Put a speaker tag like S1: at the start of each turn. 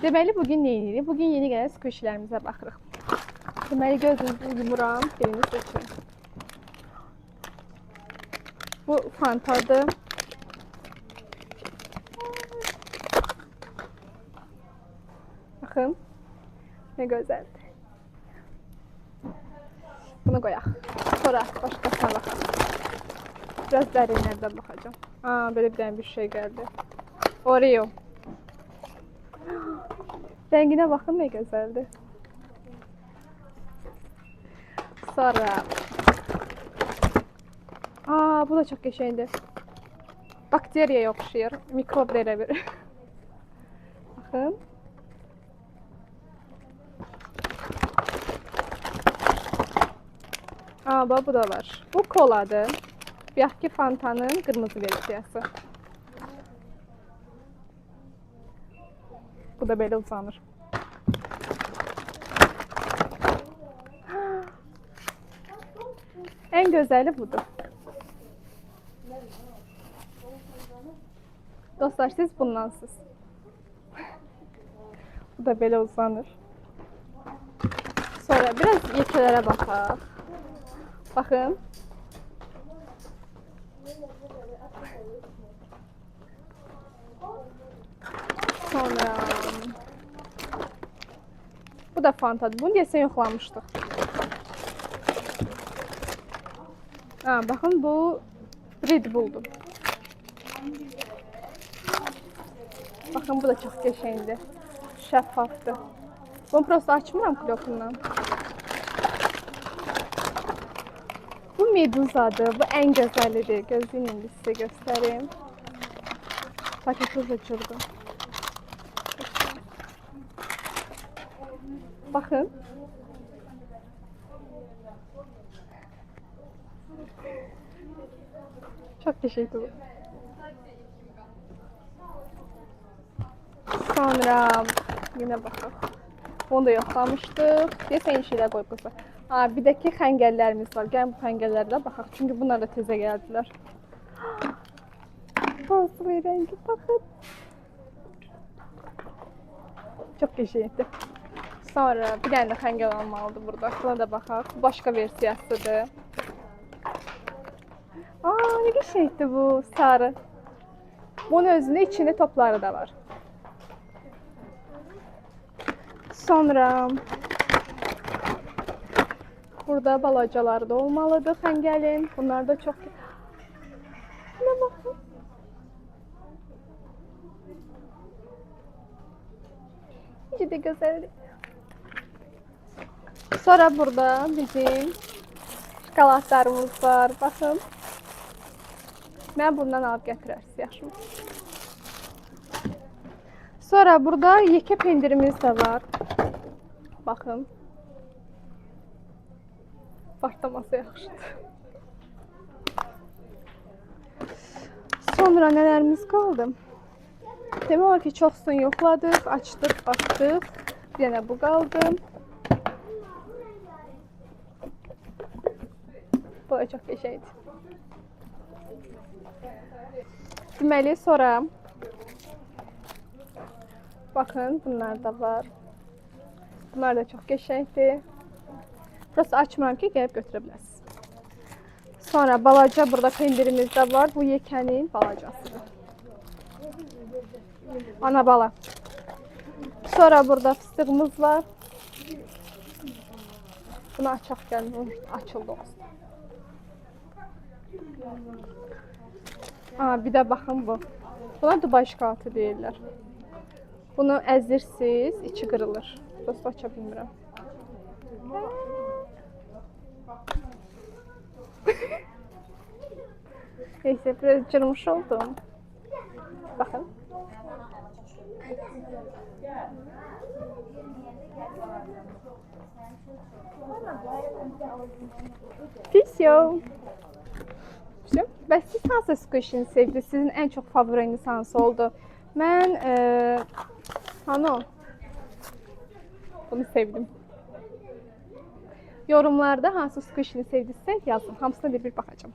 S1: Deməli bugün nə edirik? Bugün yeni gələn squishlərimizə baxırıq. Deməli gözünüzü yumuram, birini seçin. Bu Fantadır. Baxın. Nə gözəldir. Bunu qoyaq. Sonra başqasına baxaq. Biraz dərinlərdən baxacağım. Belə bir dənə bir şey gəldi. Oreo. Rənginə baxın, nə gözəldir. Sonra bu da çox qəşəngdir. Bakteriyaya oxşayır. Mikrob da elə bir. Baxın. Bax, bu da var. Bu koladır. Bayaq ki Fantanın qırmızı versiyası. Bu da belə uzanır. En gözəli budur. Dostlar, siz bundansınız. Bu da belə uzanır. Sonra biraz yekələrə baxaq. Baxın. Sonra bu da Fantadır. Bunu desən yoxlamışdıq. Baxın, bu Red Bull'dur. Baxın, bu da çox qəşəngdir. Şəffafdır. Bunu prosta açmıram klokundan. Bu Meduzadır. Bu ən gözəlidir. Gözləyin, indi sizə göstəreyim. Paketi uçurdu. Baxın. Çox qəşəngdir bu. Sonra yenə baxaq. Bunu da yoxlamışdıq. Deyəsən şeylər qoyubsa. Bir də ki xəngəllərimiz var. Gəlin bu xəngəllərə də baxaq. Çünki bunlar da tezə gəldilər. Bozlu rəngi, baxın. Çox qəşəngdir. Sonra bir dənə də xəngəl almalıdır burada. Buna da baxaq. Bu başqa versiyasıdır. Ne qəşəngdir bu sarı. Bunun özünün içində topları da var. Sonra burada balacaları da olmalıdır xəngəlin. Bunlar da çox... Nə baxın. Necə də gözəldir. Sonra burada bizim şokoladlarımız var. Baxın. Mən bundan alıb gətirərsiniz, yaxşı mı? Sonra burada yekə pendirimiz də var. Baxın. Partlaması yaxşıdır. Sonra nələrimiz qaldı? Demək olar ki, çoxsunu yoxladıq, açdıq, baxdıq. Bir dənə bu qaldı. Bu da çox qəşəngdir. Deməli, sonra baxın, bunlar da var. Bunlar da çox qəşəngdir. Burası açmıram ki, gəlib götürə bilərsiniz. Sonra balaca burada pendirimiz də var. Bu yekənin balacasıdır. Ana bala. Sonra burada fıstığımız var. Bunu açaq gəlin. Açıldı olsun. Bir də baxın bu. Buna Dubai şokolatı deyirlər. Bunu əzirsiniz, içi qırılır. Dostu aça bilmirəm. Neyse, biraz cırmış oldum. Baxın. Fisyo. Bəs siz hansı squishini sevdiniz? Sizin ən çox favoriniz hansı oldu? Mən bunu sevdim. Yorumlarda hansı squishini sevdinizsə yazın. Hamısına bir baxacağım.